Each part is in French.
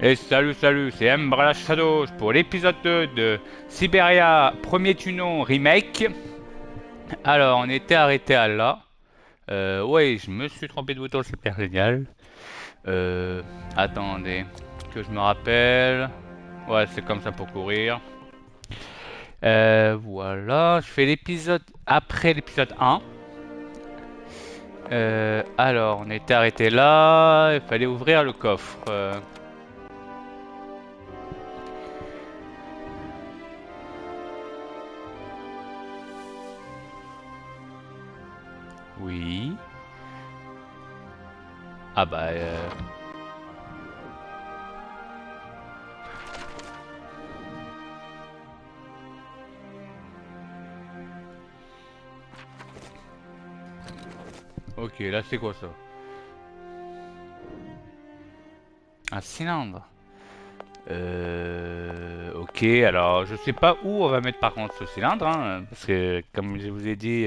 Et salut, c'est Embra Shadows pour l'épisode 2 de Siberia Premier Tunnel Remake. Alors, on était arrêté à là. Ouais, je me suis trompé de bouton, c'est super génial. Euh, Attendez, que je me rappelle. Ouais, c'est comme ça pour courir. Voilà, je fais l'épisode après l'épisode 1. Alors, on était arrêté là. Il fallait ouvrir le coffre. Oui. Ah bah, ok, là c'est quoi ça? Un cylindre. Ok, alors je sais pas où on va mettre par contre ce cylindre, hein, parce que comme je vous ai dit,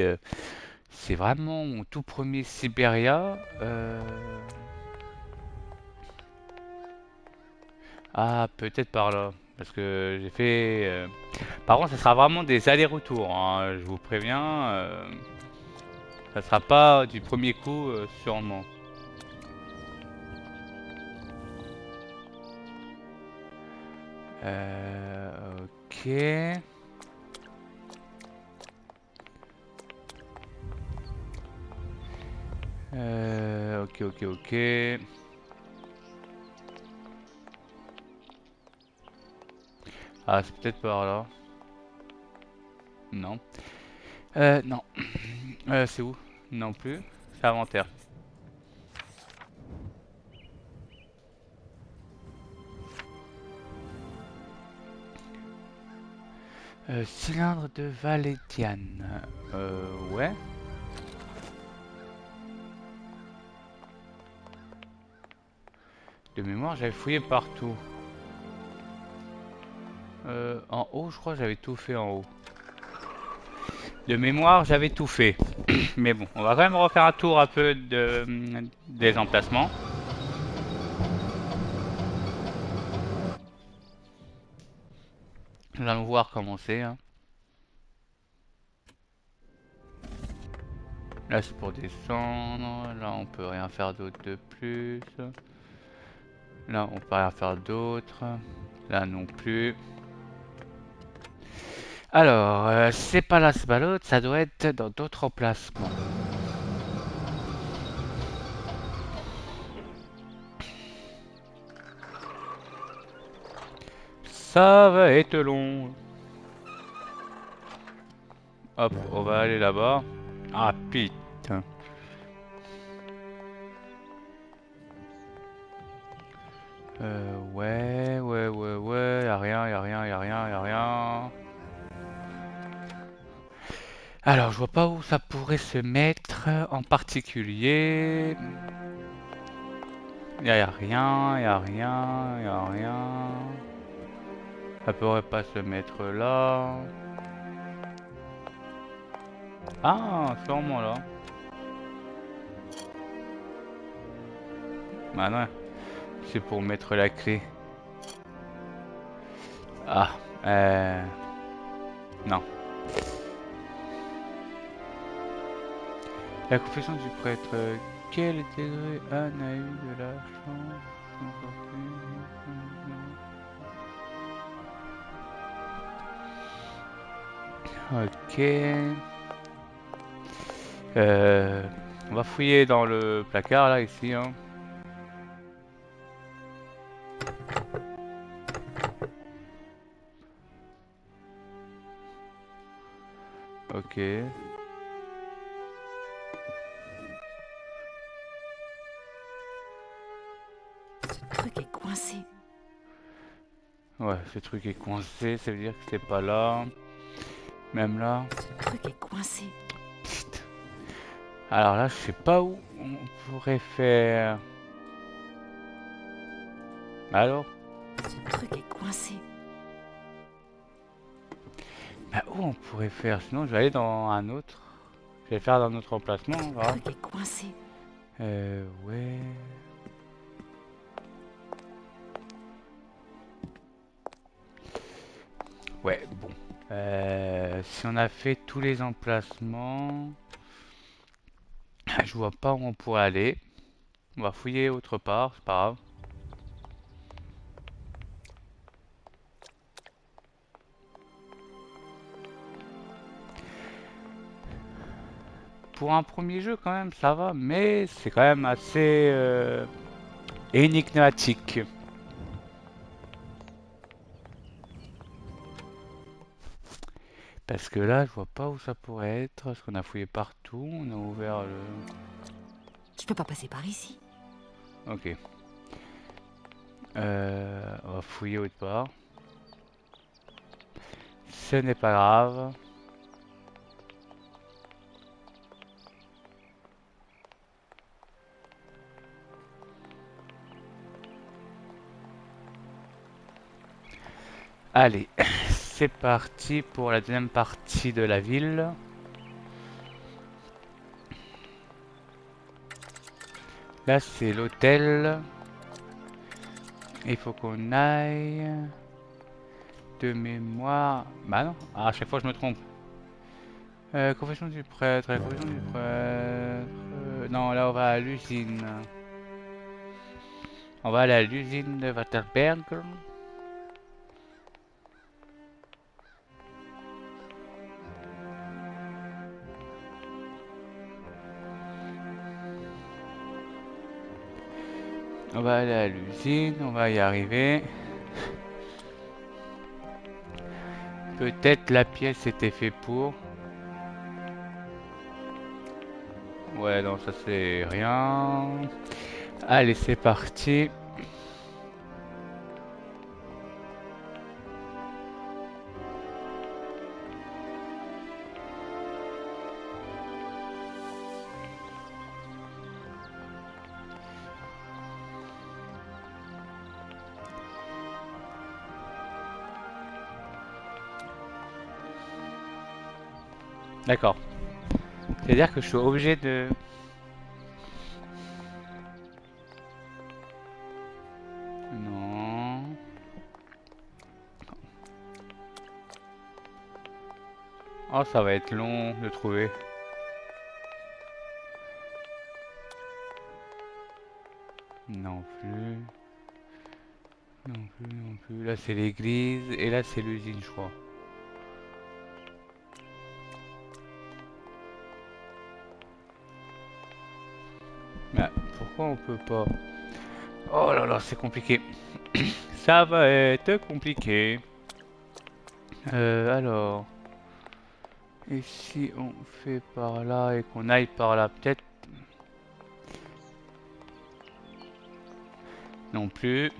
c'est vraiment mon tout premier Siberia. Ah, peut-être par là, parce que j'ai fait. Par contre, ça sera vraiment des allers-retours, hein, je vous préviens. Ça sera pas du premier coup, sûrement. Ok. Ok. Ah, c'est peut-être par là. Non. Non. C'est où? Non plus. C'est inventaire. Cylindre de Valétiane. Ouais. De mémoire, j'avais fouillé partout. En haut, je crois que j'avais tout fait en haut. De mémoire, j'avais tout fait. Mais bon, on va quand même refaire un tour un peu des emplacements. Nous allons voir comment c'est, hein. Là, c'est pour descendre. Là, on peut rien faire d'autre de plus. Là, on peut rien faire d'autre. Là non plus. Alors, c'est pas là, c'est pas l'autre. Ça doit être dans d'autres emplacements. Ça va être long. Hop, on va aller là-bas. Ah putain. Ouais. Y'a rien. Alors, je vois pas où ça pourrait se mettre en particulier. Y'a rien. Ça pourrait pas se mettre là. Ah, sûrement là. Bah non, c'est pour mettre la clé. Ah, non. La confession du prêtre. Quel degré Anne a eu de la chance Ok. Euh, on va fouiller dans le placard là, ici, hein. Ok. Ce truc est coincé. Ouais, ce truc est coincé, ça veut dire que c'est pas là. Même là. Ce truc est coincé. Psst. Alors là, je sais pas où on pourrait faire. Alors? Ce truc est coincé. Bah, où on pourrait faire? Sinon, je vais aller dans un autre. Je vais le faire dans un autre emplacement, on Ce verra. truc est coincé. Ouais. Ouais, bon. Si on a fait tous les emplacements, je vois pas où on pourrait aller. On va fouiller autre part, c'est pas grave. Pour un premier jeu, quand même, ça va, mais c'est quand même assez énigmatique. Parce que là, je vois pas où ça pourrait être. Parce qu'on a fouillé partout, on a ouvert le... Je peux pas passer par ici. Ok. On va fouiller autre part. Ce n'est pas grave. Allez, c'est parti pour la deuxième partie de la ville. Là, c'est l'hôtel. Il faut qu'on aille de mémoire. Bah non, à chaque fois je me trompe. Confession du prêtre, confession du prêtre. Non, là on va à l'usine. On va aller à l'usine de Waterberg. On va aller à l'usine, on va y arriver. Peut-être la pièce était faite pour. Ouais, non, ça c'est rien. Allez, c'est parti. D'accord. C'est-à-dire que je suis obligé de... Non. Oh, ça va être long de trouver. Non plus. Non plus, non plus. Là, c'est l'église. Et là, c'est l'usine, je crois. Mais pourquoi on peut pas? Oh là là, c'est compliqué. Ça va être compliqué. Alors... Et si on fait par là et qu'on aille par là, peut-être? Non plus.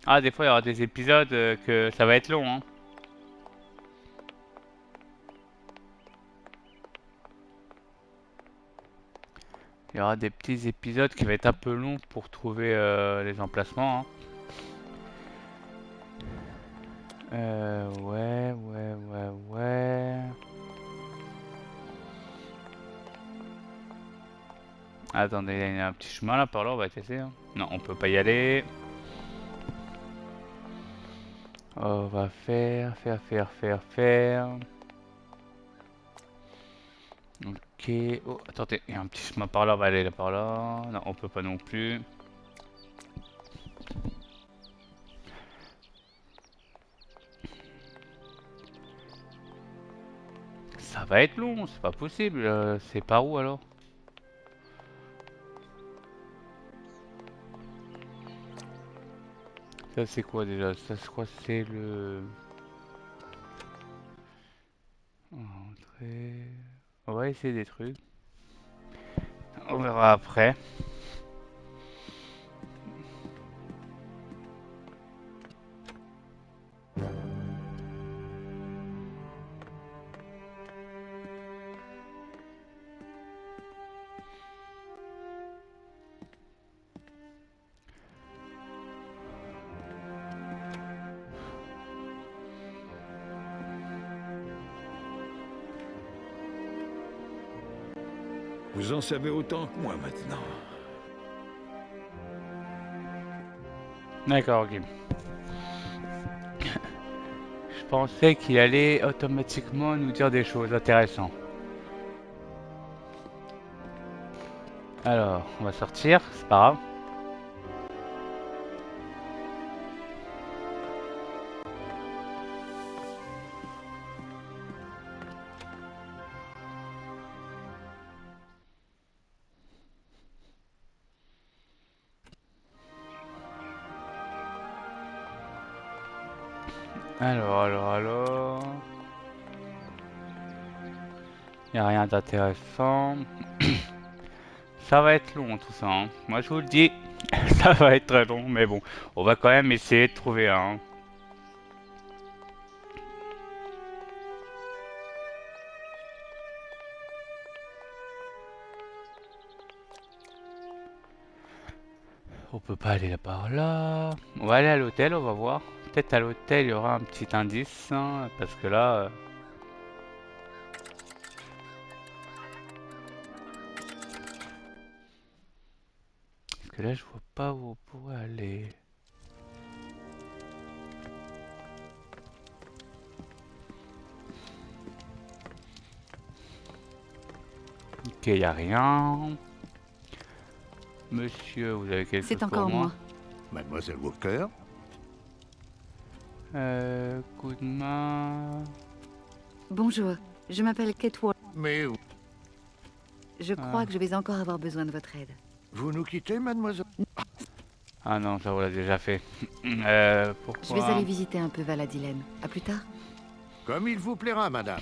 Ah, des fois, il y aura des épisodes que ça va être long, hein. Il y aura des petits épisodes qui vont être un peu longs pour trouver les emplacements, hein. Ouais. Attendez, il y a un petit chemin là par là, on va tester, hein. Non, on peut pas y aller. On va faire. Ok. Oh, attendez, il y a un petit chemin par là, on va aller là par là. Non, on peut pas non plus. Ça va être long, c'est pas possible. C'est par où alors? Ça c'est quoi déjà? Ça c'est quoi? C'est le... Entrée... On va essayer des trucs. On verra après. Vous en savez autant que moi maintenant. D'accord, ok. Je pensais qu'il allait automatiquement nous dire des choses intéressantes. Alors, on va sortir, c'est pas grave. Alors. Y a rien d'intéressant. Ça va être long tout ça, hein. Moi je vous le dis, ça va être très long, mais bon, on va quand même essayer de trouver un. On peut pas aller là par là. On va aller à l'hôtel, on va voir. Peut-être à l'hôtel il y aura un petit indice, hein, parce que là. Parce que là je vois pas où on pourrait aller. Ok, y a rien. Monsieur, vous avez quelque chose C'est pour encore moi? moi. Mademoiselle Walker? Coup de main. Bonjour, je m'appelle Kate Ward. Mais Je crois que je vais encore avoir besoin de votre aide. vous nous quittez, mademoiselle? Ah non, ça on l'a déjà fait. Je vais Pourquoi? aller visiter un peu Valadilène. À plus tard. Comme il vous plaira, madame.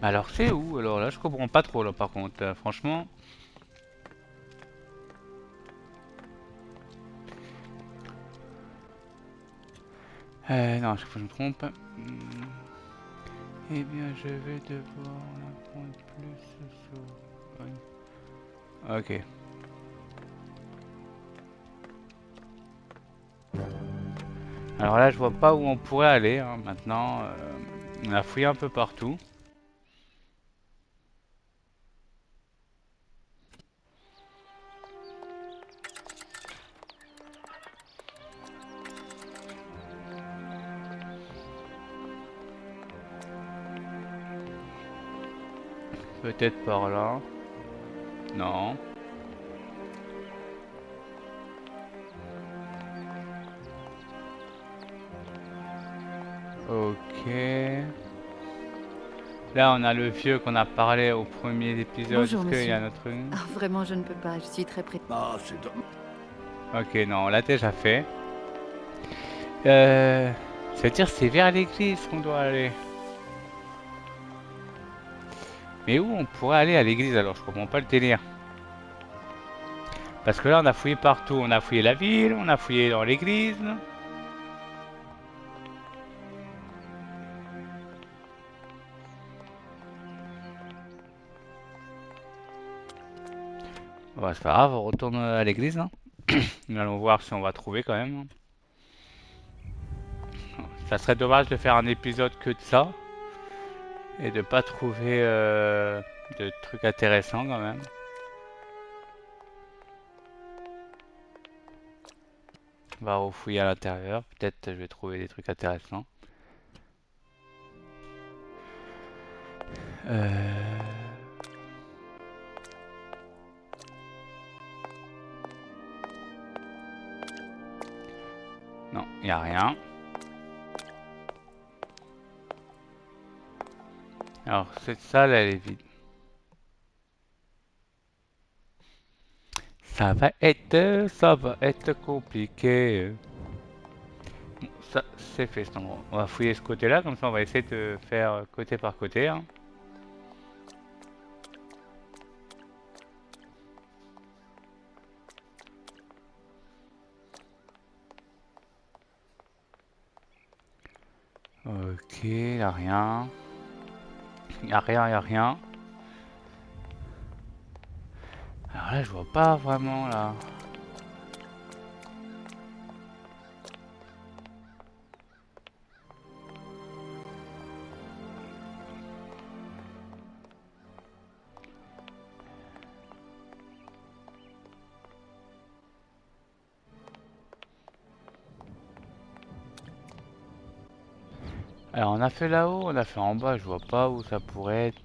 Alors c'est où? Alors là je comprends pas trop là par contre, franchement. Non, je sais pas si je me trompe. Eh bien je vais devoir en apprendre plus sur... Ouais. Ok. Alors là je vois pas où on pourrait aller, hein, maintenant. On a fouillé un peu partout. Peut-être par là. Non. Ok. Là, on a le vieux qu'on a parlé au premier épisode. Bonjour, Est-ce qu'il y a monsieur. un autre truc? Ah, vraiment, je ne peux pas. Je suis très près. Ah, c'est dommage. Ok, non, on l'a déjà fait. Euh... C'est-à-dire c'est vers l'église qu'on doit aller. Mais où on pourrait aller à l'église alors? Je comprends pas le délire. Parce que là, on a fouillé partout. On a fouillé la ville, on a fouillé dans l'église. Bah, c'est pas grave, on retourne à l'église, hein. Nous allons voir si on va trouver quand même. Ça serait dommage de faire un épisode que de ça. Et de pas trouver de trucs intéressants quand même. On va refouiller à l'intérieur. Peut-être je vais trouver des trucs intéressants. Euh... Non, il n'y a rien. Alors, cette salle, elle est vide. Ça va être compliqué. Bon, ça, c'est fait cet endroit. On va fouiller ce côté-là, comme ça on va essayer de faire côté par côté, hein. Ok, y a rien. Y a rien, y a rien. Alors là, je vois pas vraiment là. Alors on a fait là-haut, on a fait en bas, je vois pas où ça pourrait être.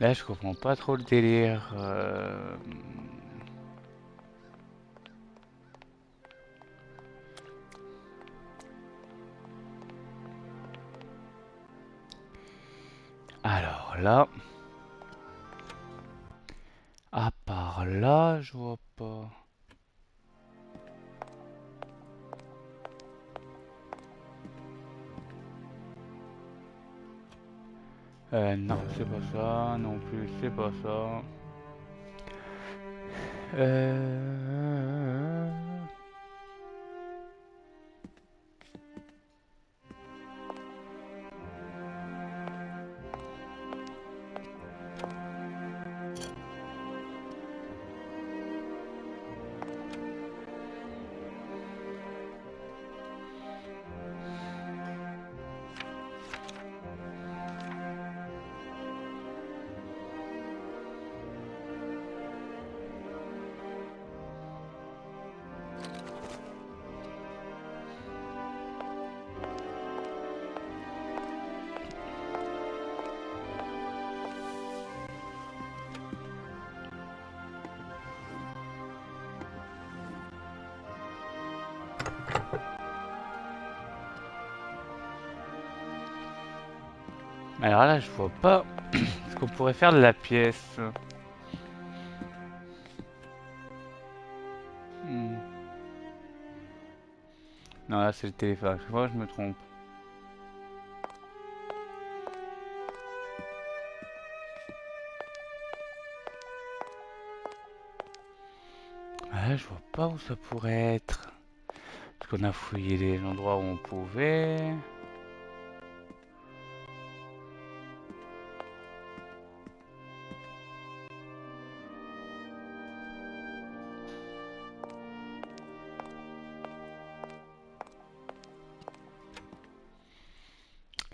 Là, je comprends pas trop le délire. Alors là, à part là, je vois pas. Non, c'est pas ça, non plus, c'est pas ça. Euh... Alors là, je vois pas ce qu'on pourrait faire de la pièce. Hmm. Non, là, c'est le téléphone. Je vois, je me trompe. Là, je vois pas où ça pourrait être. Parce qu'on a fouillé les endroits où on pouvait.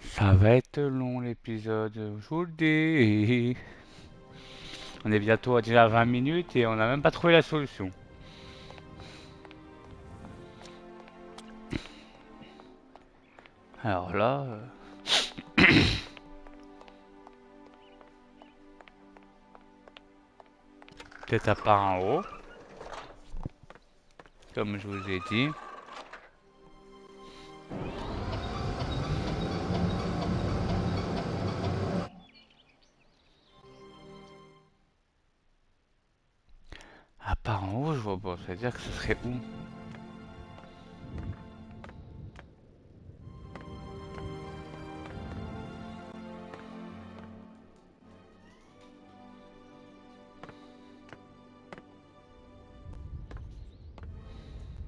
Ça va être long l'épisode, je vous le dis. On est bientôt déjà à 20 minutes et on n'a même pas trouvé la solution. Alors là, peut-être à part en haut, comme je vous ai dit. À part en haut, je vois pas. C'est-à-dire que ce serait où?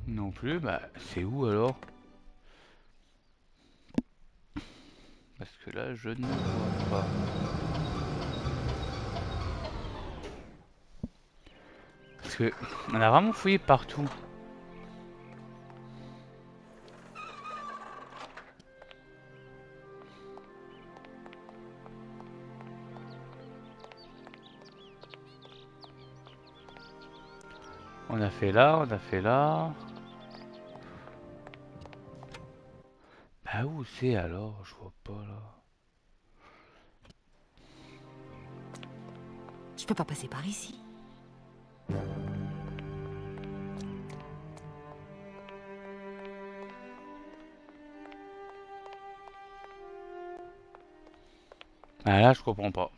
Non plus, bah c'est où alors? Parce que là, je ne vois pas. Parce que on a vraiment fouillé partout. On a fait là, on a fait là. Bah où c'est alors? Je vois pas là. Je peux pas passer par ici. Ah là, je comprends pas.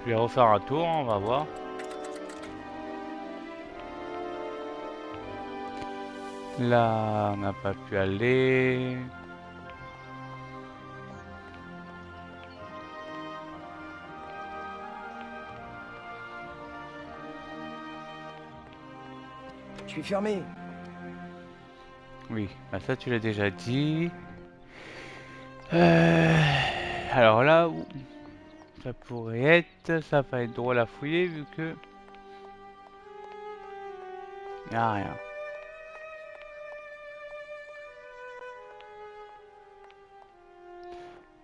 Je vais refaire un tour, on va voir. Là, on n'a pas pu aller. Je suis fermé. Oui, bah ça tu l'as déjà dit. Alors là où ça pourrait être, ça va être drôle à fouiller vu que y a rien.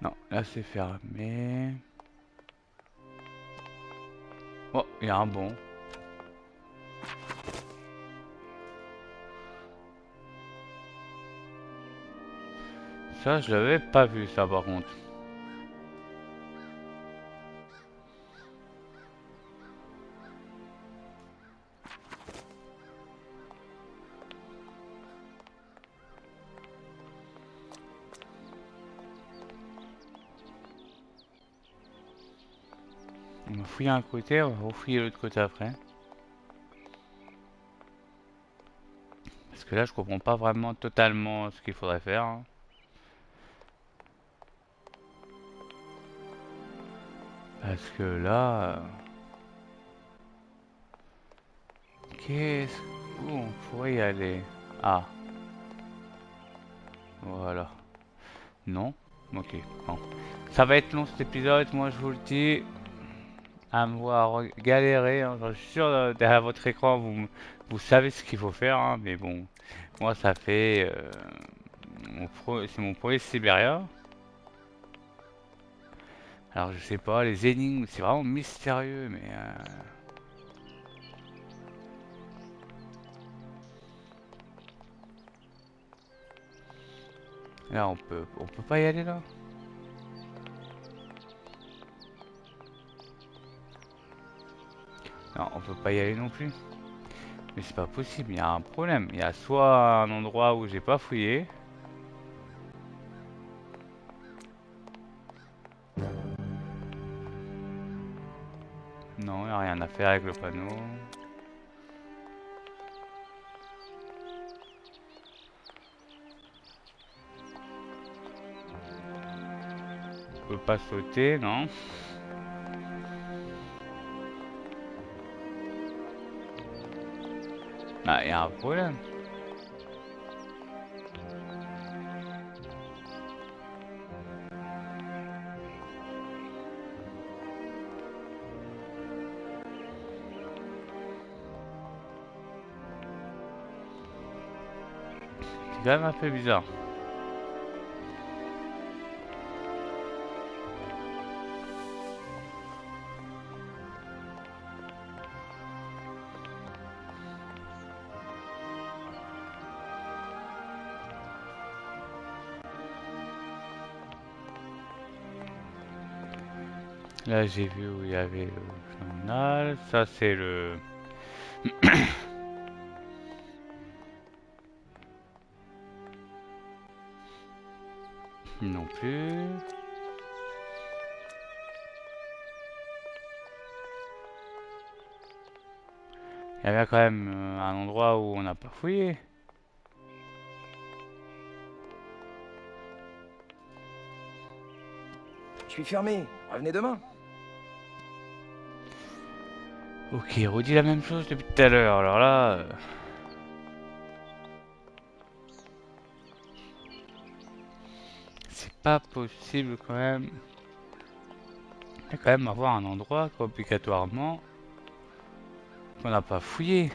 Non, là c'est fermé. Oh, il y a un bon. Ça, je l'avais pas vu ça par contre. On va fouiller un côté, on va refouiller l'autre côté après. Parce que là, je comprends pas vraiment totalement ce qu'il faudrait faire, hein. Parce que là... Qu'est-ce... Où on pourrait y aller? Ah. Voilà. Non? Ok, bon. Ça va être long cet épisode, moi je vous le dis. À me voir galérer, hein. Je suis sûr derrière votre écran vous savez ce qu'il faut faire, hein, mais bon. Moi ça fait... c'est mon premier Siberia. Alors je sais pas, les énigmes, c'est vraiment mystérieux, mais... Là on peut pas y aller là? Non, on peut pas y aller non plus. Mais c'est pas possible, il y a un problème. Il y a soit un endroit où j'ai pas fouillé. Non, il n'y a rien à faire avec le panneau. On peut pas sauter, non. Ah, il y a un problème. C'est quand même un peu bizarre. Là, j'ai vu où il y avait le journal. Ça, c'est le... Non plus. Il y avait quand même un endroit où on n'a pas fouillé. Je suis fermé. Revenez demain. Ok, redit la même chose depuis tout à l'heure. Alors là... c'est pas possible quand même. Il y a quand même avoir un endroit quoi, obligatoirement qu'on n'a pas fouillé.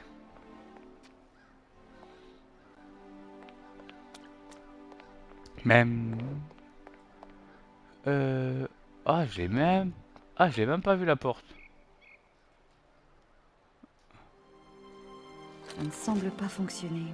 Même... Ah, j'ai même... Ah, j'ai même pas vu la porte. Ça ne semble pas fonctionner.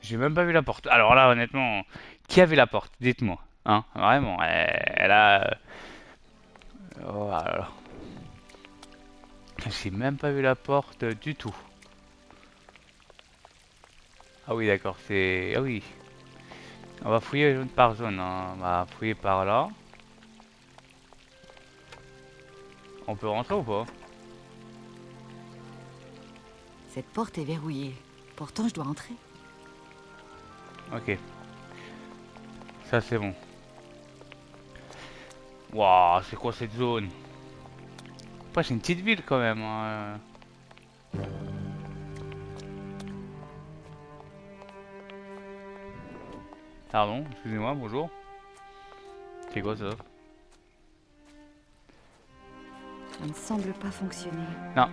J'ai même pas vu la porte. Alors là, honnêtement, qui a vu la porte? Dites-moi. Hein, vraiment, elle a... Oh là là. J'ai même pas vu la porte du tout. Ah oui, d'accord, c'est... Ah oui. On va fouiller zone par zone, hein. On va fouiller par là. On peut rentrer ou pas? Cette porte est verrouillée. Pourtant, je dois entrer. Ok. Ça, c'est bon. Waouh, c'est quoi cette zone? Après, c'est une petite ville quand même, hein. Pardon, excusez-moi, bonjour. C'est quoi ça? Ça ne semble pas fonctionner. Non.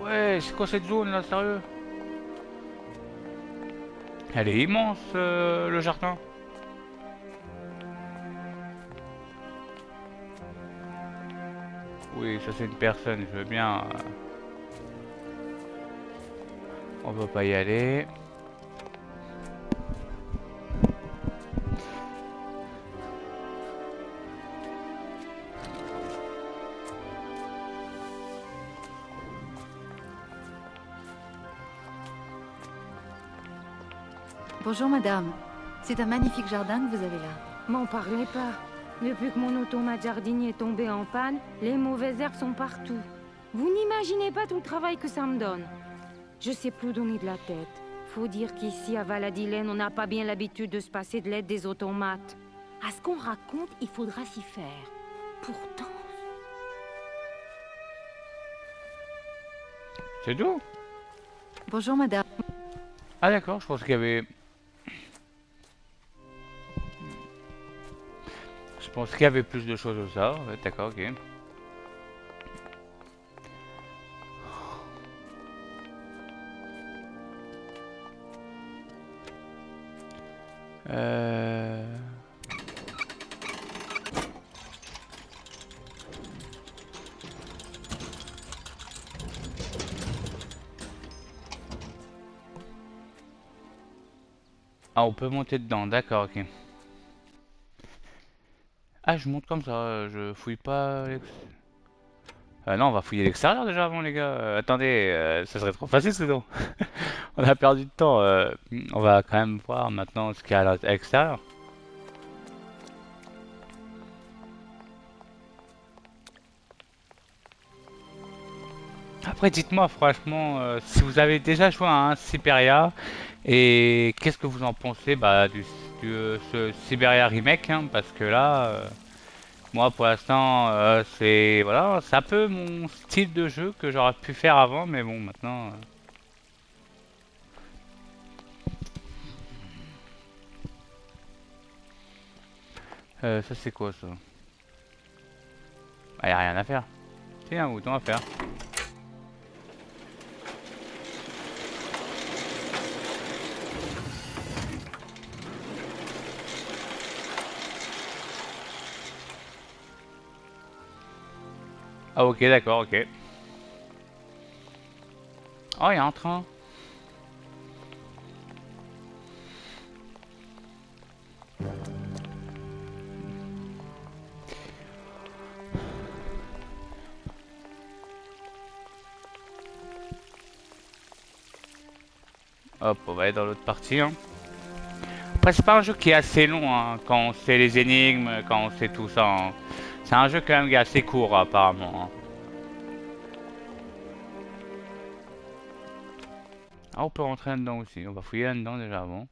Ouais, c'est quoi cette zone là, sérieux? Elle est immense, le jardin. Oui, ça c'est une personne, je veux bien. On va pas y aller. Bonjour, madame. C'est un magnifique jardin que vous avez là. M'en parlez pas. Depuis que mon automate jardinier est tombé en panne, les mauvaises herbes sont partout. Vous n'imaginez pas tout le travail que ça me donne. Je sais plus où donner de la tête. Faut dire qu'ici, à Valadilène, on n'a pas bien l'habitude de se passer de l'aide des automates. À ce qu'on raconte, il faudra s'y faire. Pourtant... C'est tout? Bonjour, madame. Ah d'accord, je pense qu'il y avait... Je pense qu'il y avait plus de choses que ça. Ouais, d'accord, ok. Euh... Ah, on peut monter dedans, d'accord, ok. Ah, je monte comme ça, je fouille pas... non, on va fouiller l'extérieur déjà avant, les gars. Attendez, ça serait trop facile sinon. On a perdu de temps. On va quand même voir maintenant ce qu'il y a à l'extérieur. Après, dites-moi franchement si vous avez déjà joué à un Siberia et qu'est-ce que vous en pensez bah, ce Siberia remake, hein, parce que là, moi pour l'instant, c'est voilà, c'est un peu mon style de jeu que j'aurais pu faire avant, mais bon, maintenant. Ça c'est quoi ça? Ah, y a rien à faire. C'est un bouton à faire. Ah ok, d'accord, ok. Oh, il y a un train. Hop, on va aller dans l'autre partie, hein. Après, c'est pas un jeu qui est assez long, hein, quand on sait les énigmes, quand on sait tout ça, hein. C'est un jeu quand même qui est assez court, apparemment, hein. Ah, on peut rentrer là-dedans aussi. On va fouiller là-dedans déjà avant.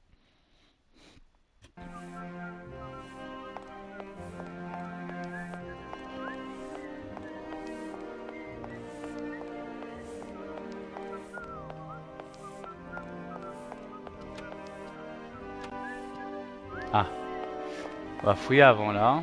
Ah, on va fouiller avant là.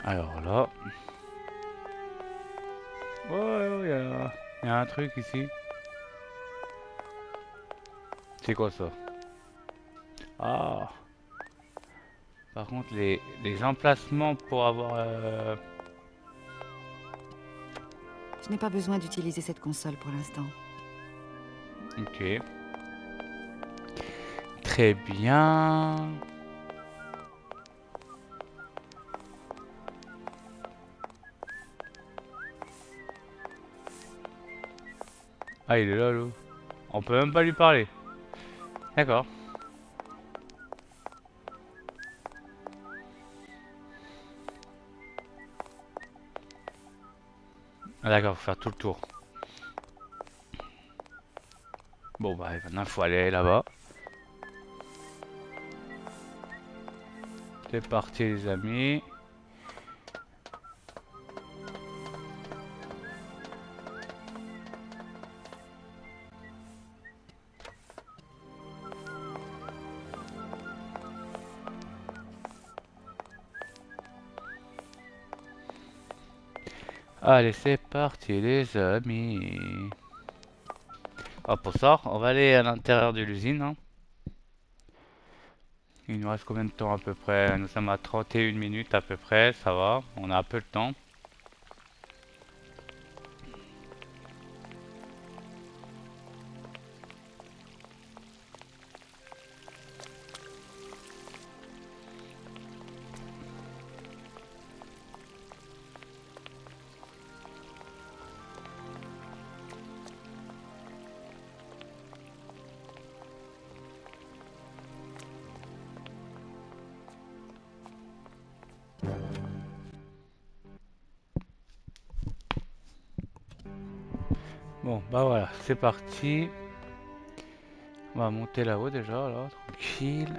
Alors là... Oh, il y a un truc ici. C'est quoi ça? Ah. Par contre, les emplacements pour avoir... Je n'ai pas besoin d'utiliser cette console pour l'instant. Ok. Très bien. Ah, il est là, l'eau. On peut même pas lui parler. D'accord. Ah, d'accord, faut faire tout le tour. Bon, bah, maintenant, il faut aller là-bas. C'est parti, les amis. Allez, c'est parti, les amis. Ah, pour ça, on va aller à l'intérieur de l'usine, hein. Il nous reste combien de temps à peu près? Nous sommes à 31 minutes à peu près, ça va, on a un peu le temps. Bon, bah voilà, c'est parti. On va monter là-haut déjà, là, tranquille.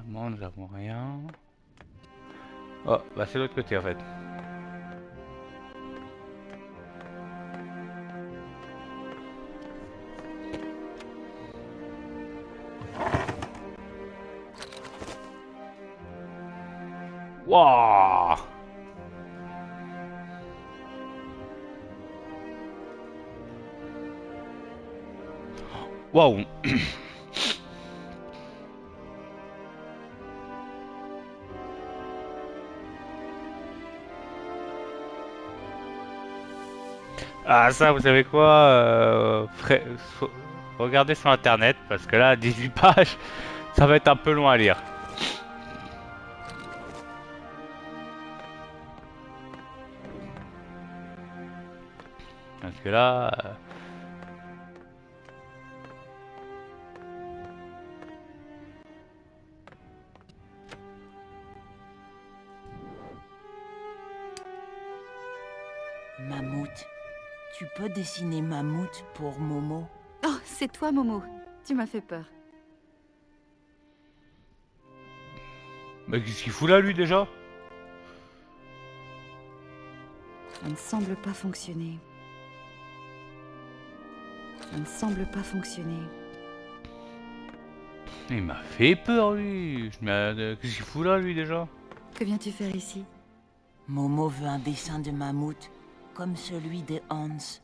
Normalement, nous n'avons rien. Oh, bah c'est l'autre côté en fait. Wouah! Waouh! Ah ça, vous savez quoi? Regardez sur internet, parce que là, 18 pages, ça va être un peu long à lire. Parce que là... Mammouth. Tu peux dessiner Mammouth pour Momo? Oh, c'est toi, Momo. Tu m'as fait peur. Mais qu'est-ce qu'il fout là, lui, déjà? Ça ne semble pas fonctionner. Ça ne semble pas fonctionner. Il m'a fait peur, lui. Qu'est-ce qu'il fout là, lui, déjà? Que viens-tu faire ici? Momo veut un dessin de Mammouth, comme celui de Hans.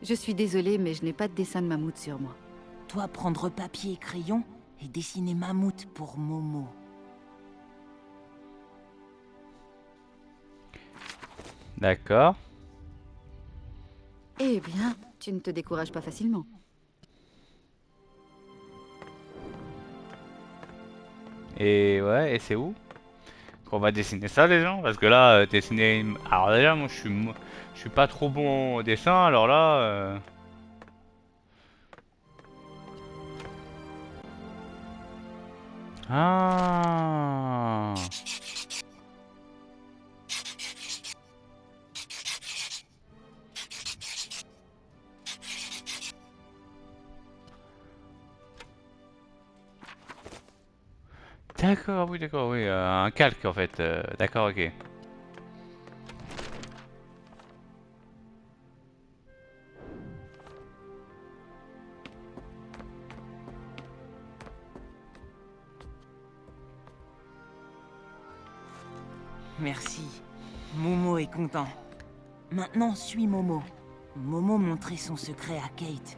Je suis désolée, mais je n'ai pas de dessin de mammouth sur moi. Toi, prendre papier et crayon et dessiner Mammouth pour Momo. D'accord. Eh bien, tu ne te décourages pas facilement. Et ouais, et c'est où qu'on va dessiner ça, les gens? Parce que là, dessiner... Alors déjà, moi, je suis pas trop bon au dessin, alors là... Ah. D'accord, oui, un calque en fait. D'accord, ok. Merci. Momo est content. Maintenant, suis Momo. Momo montrait son secret à Kate.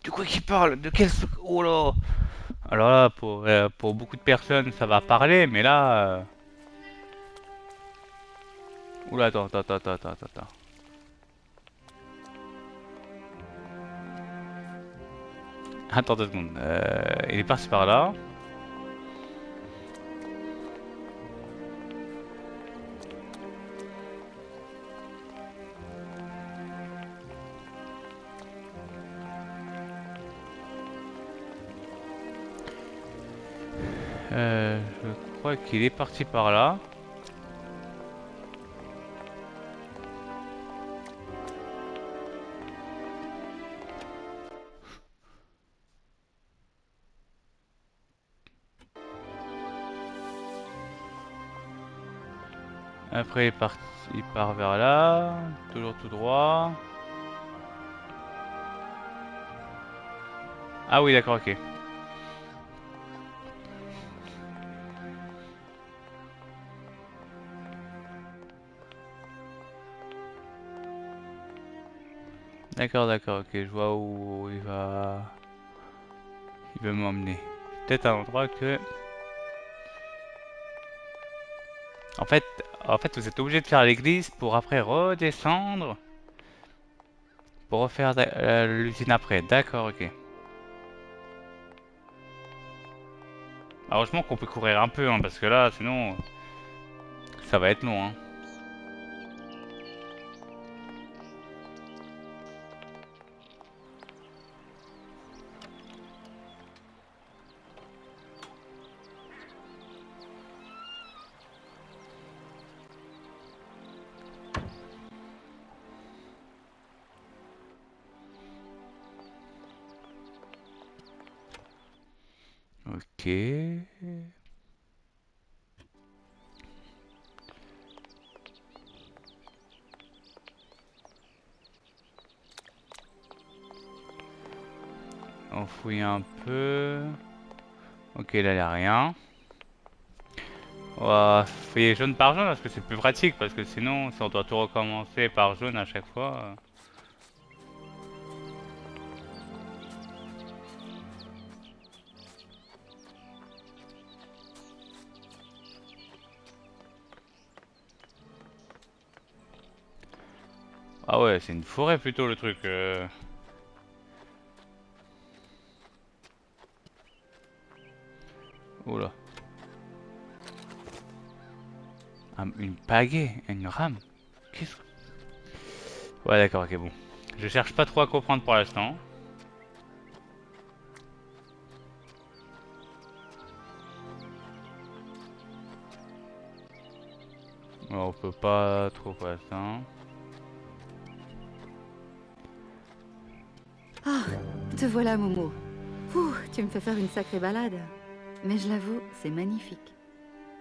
De quoi qu'il parle? De quel... Oh là! Alors là, pour beaucoup de personnes, ça va parler, mais là... Oula, attends. Attends 2 secondes. Il est parti par là. Je crois qu'il est parti par là. Après il part vers là, toujours tout droit. Ah oui, d'accord, ok. D'accord, ok, je vois où il veut m'emmener. Peut-être un endroit que... En fait, vous êtes obligé de faire l'église pour après redescendre pour refaire l'usine après. D'accord, ok. Heureusement qu'on peut courir un peu, hein, parce que là, sinon, ça va être long, hein. Ok. On fouille un peu. Ok, là, il n'y a rien. On va fouiller jaune par jaune parce que c'est plus pratique. Parce que sinon, si on doit tout recommencer par jaune à chaque fois. Ah ouais, c'est une forêt plutôt le truc. Oula. Ah, une pagaie, une rame. Qu'est-ce que... Ouais, d'accord, ok, bon. Je cherche pas trop à comprendre pour l'instant. On peut pas trop pour l'instant. Ah, te voilà, Momo. Ouh, tu me fais faire une sacrée balade. Mais je l'avoue, c'est magnifique.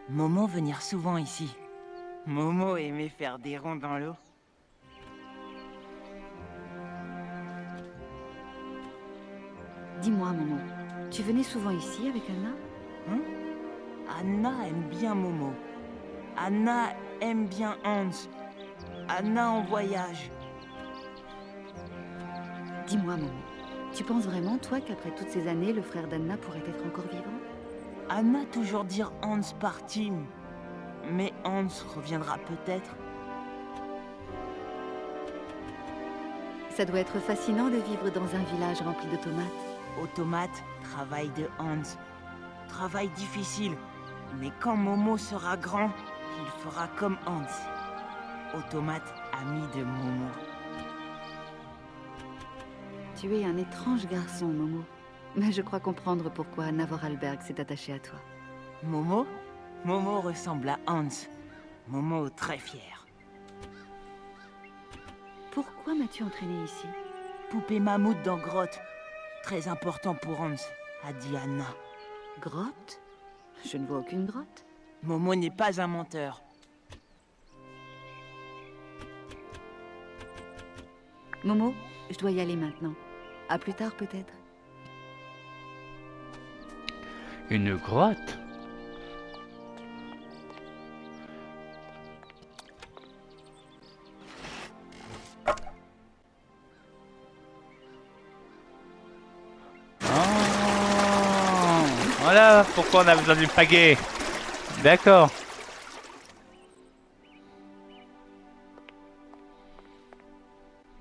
Momo venir souvent ici. Momo aimait faire des ronds dans l'eau. Dis-moi, Momo, tu venais souvent ici avec Anna? Hein? Anna aime bien Momo. Anna aime bien Hans. Anna en voyage. Dis-moi, Momo, tu penses vraiment, toi, qu'après toutes ces années, le frère d'Anna pourrait être encore vivant? Anna toujours dire Hans parti. Mais Hans reviendra peut-être. Ça doit être fascinant de vivre dans un village rempli de tomates. Automate, travail de Hans. Travail difficile. Mais quand Momo sera grand, il fera comme Hans. Automate, ami de Momo. Tu es un étrange garçon, Momo. Mais je crois comprendre pourquoi Anna Vorarlberg s'est attachée à toi. Momo? Momo ressemble à Hans. Momo très fier. Pourquoi m'as-tu entraîné ici? Poupée mammouth dans grotte. Très important pour Hans, a dit Anna. Grotte? Je ne vois aucune grotte. Momo n'est pas un menteur. Momo, je dois y aller maintenant. À plus tard, peut-être. Une grotte? Oh, voilà pourquoi on a besoin du pagaie. D'accord.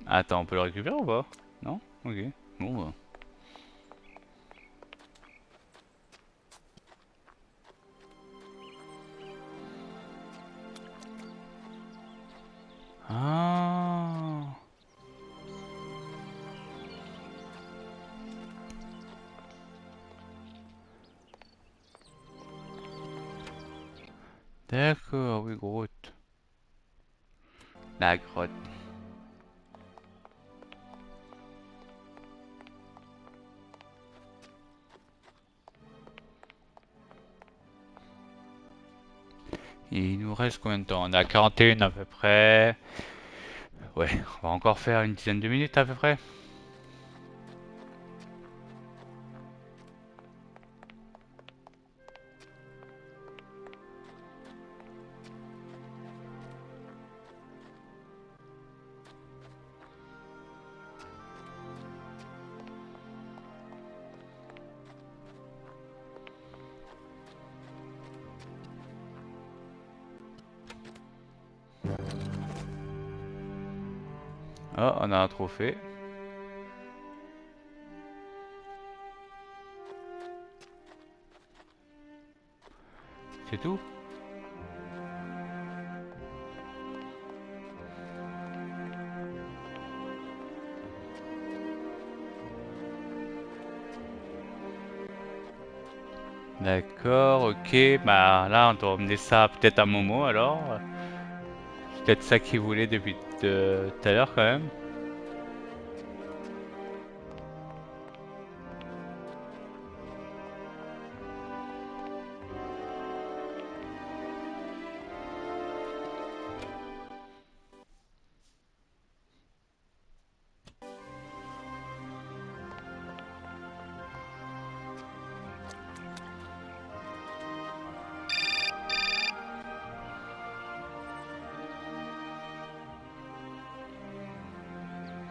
Attends, on peut le récupérer ou pas? Non? Ok. Bon, bah. Ah. D'accord, oui, grotte. La grotte. Il nous reste combien de temps? On a 41 à peu près. Ouais, on va encore faire une dizaine de minutes à peu près. Oh, on a un trophée. C'est tout? D'accord, ok. Bah là, on doit emmener ça peut-être à Momo alors. C'est peut-être ça qu'il voulait depuis tout à l'heure quand même.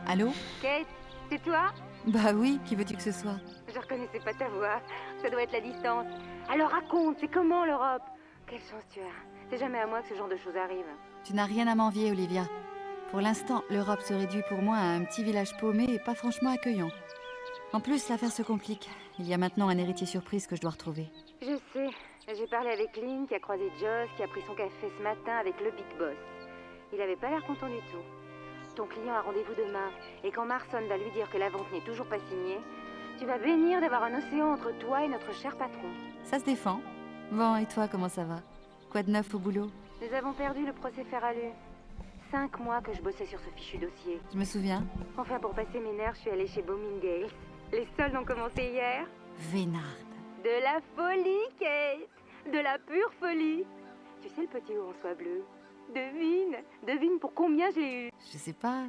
Allô? Kate, c'est toi? Bah oui, qui veux-tu que ce soit? Je reconnaissais pas ta voix. Ça doit être la distance. Alors raconte, c'est comment l'Europe? Quelle chance tu as. C'est jamais à moi que ce genre de choses arrive. Tu n'as rien à m'envier, Olivia. Pour l'instant, l'Europe se réduit pour moi à un petit village paumé et pas franchement accueillant. En plus, l'affaire se complique. Il y a maintenant un héritier surprise que je dois retrouver. Je sais. J'ai parlé avec Lynn qui a croisé Joss, qui a pris son café ce matin avec le Big Boss. Il avait pas l'air content du tout. Ton client a rendez-vous demain, et quand Marson va lui dire que la vente n'est toujours pas signée, tu vas bénir d'avoir un océan entre toi et notre cher patron. Ça se défend. Bon, et toi, comment ça va? Quoi de neuf au boulot? Nous avons perdu le procès Ferralu. 5 mois que je bossais sur ce fichu dossier. Je me souviens. Enfin, pour passer mes nerfs, je suis allée chez Bowmingale. Les soldes ont commencé hier. Vénarde. De la folie, Kate. De la pure folie. Tu sais le petit haut en soie bleue? Devine pour combien j'ai eu? Je sais pas.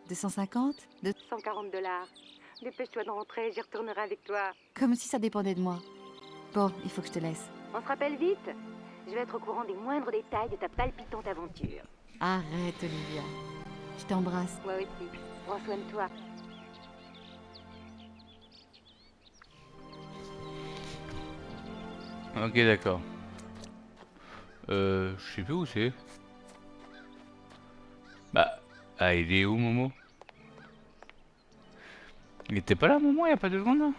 250? 140 $. Dépêche-toi de rentrer, j'y retournerai avec toi. Comme si ça dépendait de moi. Bon, il faut que je te laisse. On se rappelle vite? Je vais être au courant des moindres détails de ta palpitante aventure. Arrête, Olivia. Je t'embrasse. Moi aussi. Prends soin de toi. Ok, d'accord. Je sais plus où c'est. Bah, ah, il est où, Momo? Il était pas là, Momo, il y a pas 2 secondes, là?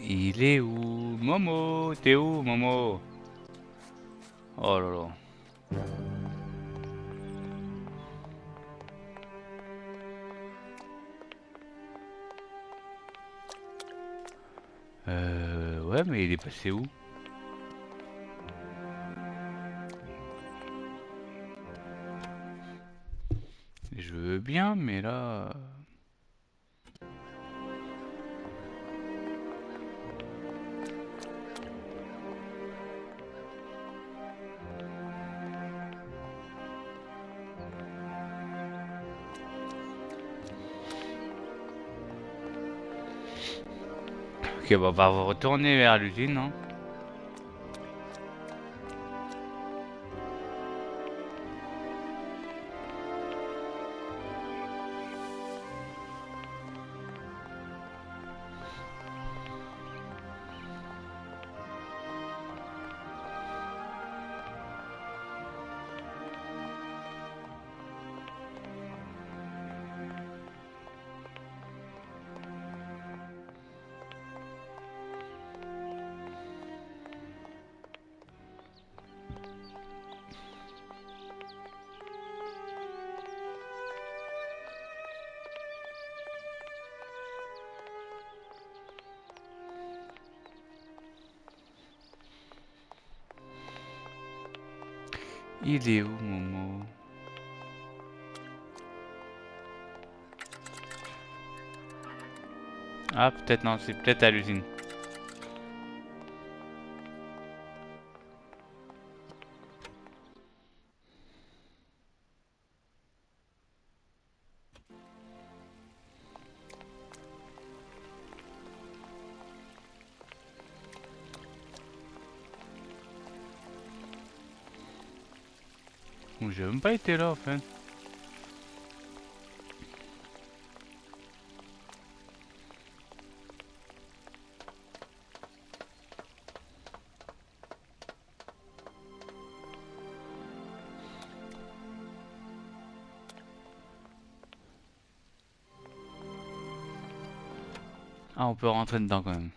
Il est où? Momo, t'es où, Momo? Oh là là. Ouais, mais il est passé où? mais là... Ok, bon, on va retourner vers l'usine, hein. Il est où, Momo? Ah, peut-être non, c'est peut-être à l'usine. Ou j'ai même pas été là, en fait. Ah, on peut rentrer dedans quand même.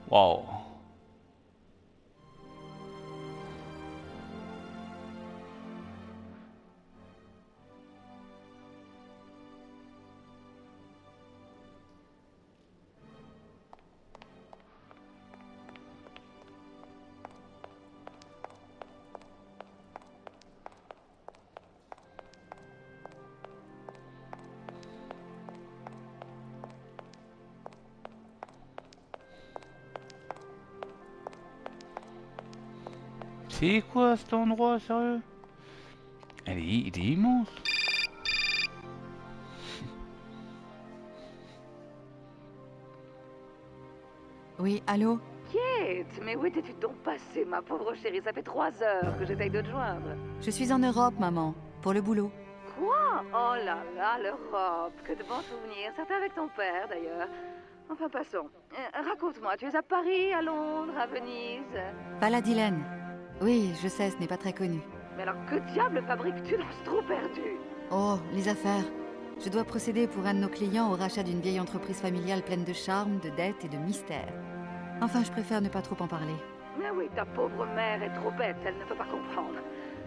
Waouh. C'est quoi cet endroit, sérieux? Il est immense. Oui, allô? Kate, mais où étais-tu donc passée, ma pauvre chérie? Ça fait 3 heures que j'essaye de te joindre. Je suis en Europe, maman, pour le boulot. Quoi? Oh là là, l'Europe. Que de bons souvenirs. Certains avec ton père, d'ailleurs. Enfin, passons. Raconte-moi, tu es à Paris, à Londres, à Venise? Paladilène. Oui, je sais, ce n'est pas très connu. Mais alors, que diable fabriques-tu dans ce trou perdu? Oh, les affaires. Je dois procéder pour un de nos clients au rachat d'une vieille entreprise familiale pleine de charme, de dettes et de mystères. Enfin, je préfère ne pas trop en parler. Mais oui, ta pauvre mère est trop bête, elle ne peut pas comprendre.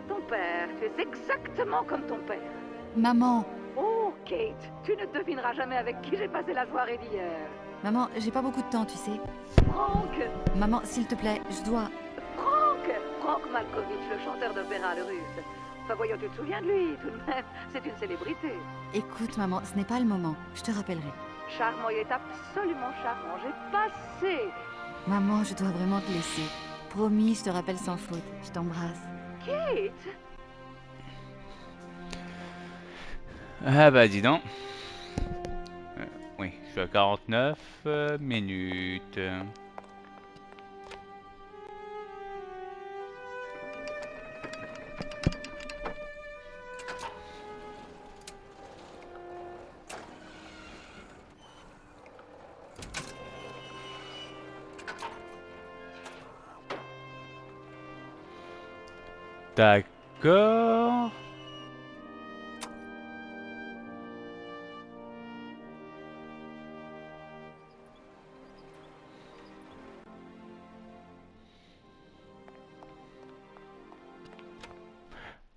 Ton père, tu es exactement comme ton père. Maman! Oh, Kate, tu ne devineras jamais avec qui j'ai passé la soirée d'hier. Maman, j'ai pas beaucoup de temps, tu sais. Franck! Maman, s'il te plaît, je dois... Franck Malkovich, le chanteur d'opéra, le russe. Enfin, voyons, tu te souviens de lui, tout de même. C'est une célébrité. Écoute, maman, ce n'est pas le moment. Je te rappellerai. Charmant, il est absolument charmant. J'ai passé. Maman, je dois vraiment te laisser. Promis, je te rappelle sans faute. Je t'embrasse. Kate! Ah bah dis donc. Oui, je suis à 49 minutes. D'accord.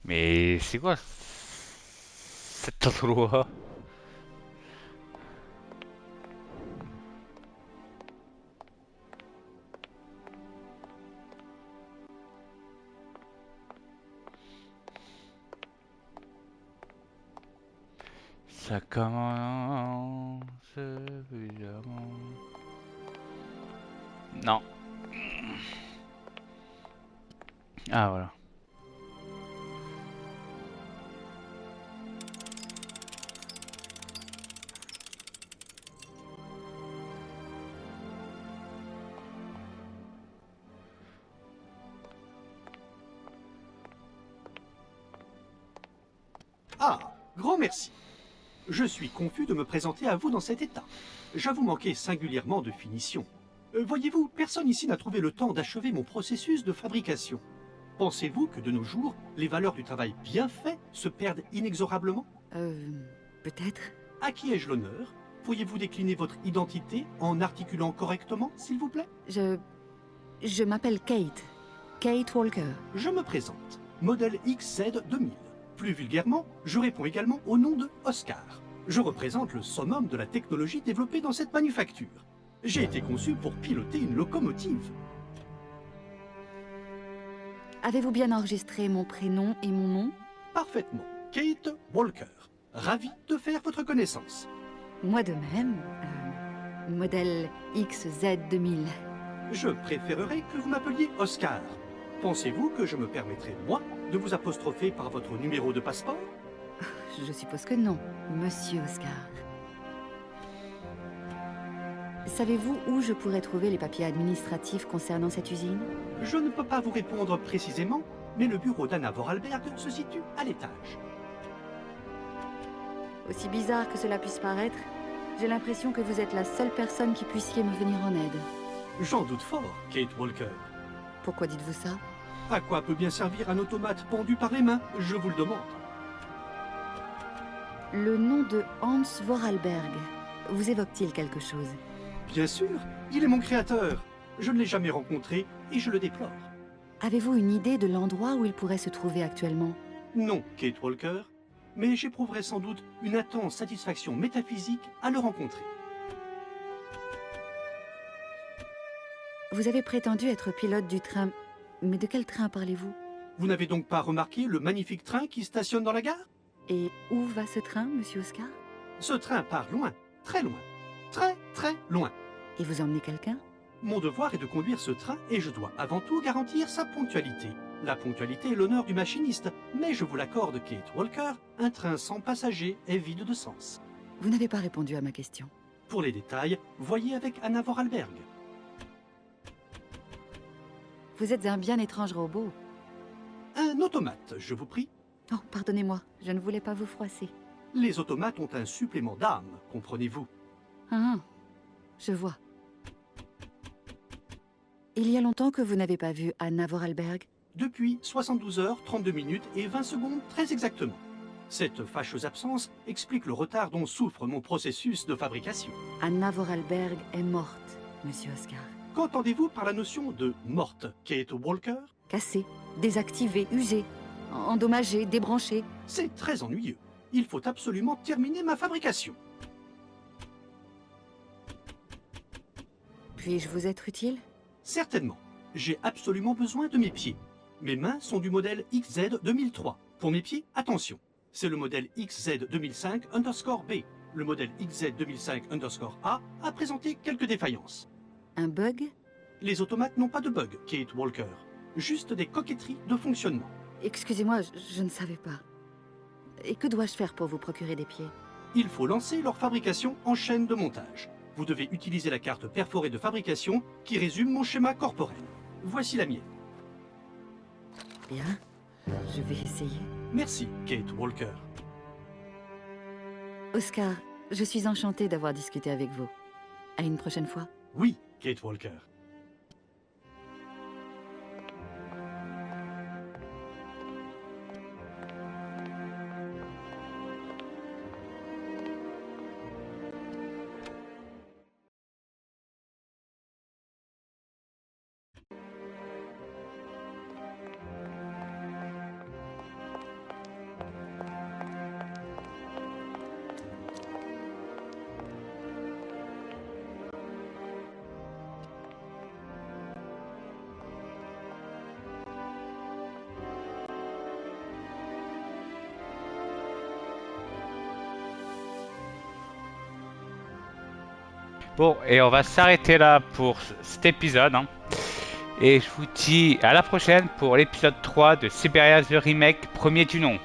Mais c'est quoi cet endroit? Ça commence évidemment. Non. Ah voilà. Ah, grand merci. Je suis confus de me présenter à vous dans cet état. J'avoue manquer singulièrement de finition. Voyez-vous, personne ici n'a trouvé le temps d'achever mon processus de fabrication. Pensez-vous que de nos jours, les valeurs du travail bien fait se perdent inexorablement? Peut-être. À qui ai-je l'honneur? Pourriez-vous décliner votre identité en articulant correctement, s'il vous plaît? Je m'appelle Kate. Kate Walker. Je me présente. Modèle XZ 2000. Plus vulgairement, je réponds également au nom de Oscar. Je représente le summum de la technologie développée dans cette manufacture. J'ai été conçu pour piloter une locomotive. Avez-vous bien enregistré mon prénom et mon nom? Parfaitement. Kate Walker. Ravi de faire votre connaissance. Moi de même. Modèle XZ 2000. Je préférerais que vous m'appeliez Oscar. Pensez-vous que je me permettrai, moi, de vous apostropher par votre numéro de passeport? Je suppose que non, Monsieur Oscar. Savez-vous où je pourrais trouver les papiers administratifs concernant cette usine? Je ne peux pas vous répondre précisément, mais le bureau d'Anna Vorarlberg se situe à l'étage. Aussi bizarre que cela puisse paraître, j'ai l'impression que vous êtes la seule personne qui puissiez me venir en aide. J'en doute fort, Kate Walker. Pourquoi dites-vous ça? À quoi peut bien servir un automate pendu par les mains? Je vous le demande. Le nom de Hans Vorarlberg vous évoque-t-il quelque chose? Bien sûr, il est mon créateur. Je ne l'ai jamais rencontré et je le déplore. Avez-vous une idée de l'endroit où il pourrait se trouver actuellement? Non, Kate Walker, mais j'éprouverai sans doute une intense satisfaction métaphysique à le rencontrer. Vous avez prétendu être pilote du train... Mais de quel train parlez-vous? Vous n'avez donc pas remarqué le magnifique train qui stationne dans la gare? Et où va ce train, Monsieur Oscar? Ce train part loin, très loin, très très loin. Et vous emmenez quelqu'un? Mon devoir est de conduire ce train et je dois avant tout garantir sa ponctualité. La ponctualité est l'honneur du machiniste, mais je vous l'accorde, Kate Walker, un train sans passagers est vide de sens. Vous n'avez pas répondu à ma question. Pour les détails, voyez avec Anna Vorarlberg. Vous êtes un bien étrange robot. Un automate, je vous prie. Oh, pardonnez-moi, je ne voulais pas vous froisser. Les automates ont un supplément d'âme, comprenez-vous? Ah, je vois. Il y a longtemps que vous n'avez pas vu Anna Vorarlberg? Depuis 72 heures, 32 minutes et 20 secondes très exactement. Cette fâcheuse absence explique le retard dont souffre mon processus de fabrication. Anna Vorarlberg est morte, Monsieur Oscar. Qu'entendez-vous par la notion de « morte », Kate Walker? Cassée, désactivée, usée, endommagée, débranchée. C'est très ennuyeux. Il faut absolument terminer ma fabrication. Puis-je vous être utile? Certainement. J'ai absolument besoin de mes pieds. Mes mains sont du modèle XZ 2003. Pour mes pieds, attention. C'est le modèle XZ 2005_B. Le modèle XZ 2005_A a présenté quelques défaillances. Un bug? Les automates n'ont pas de bug, Kate Walker. Juste des coquetteries de fonctionnement. Excusez-moi, je ne savais pas. Et que dois-je faire pour vous procurer des pieds? Il faut lancer leur fabrication en chaîne de montage. Vous devez utiliser la carte perforée de fabrication qui résume mon schéma corporel. Voici la mienne. Bien, je vais essayer. Merci, Kate Walker. Oscar, je suis enchantée d'avoir discuté avec vous. À une prochaine fois. Oui, Kate Walker. Bon, et on va s'arrêter là pour cet épisode. Hein. Et je vous dis à la prochaine pour l'épisode 3 de Siberia The Remake, premier du nom.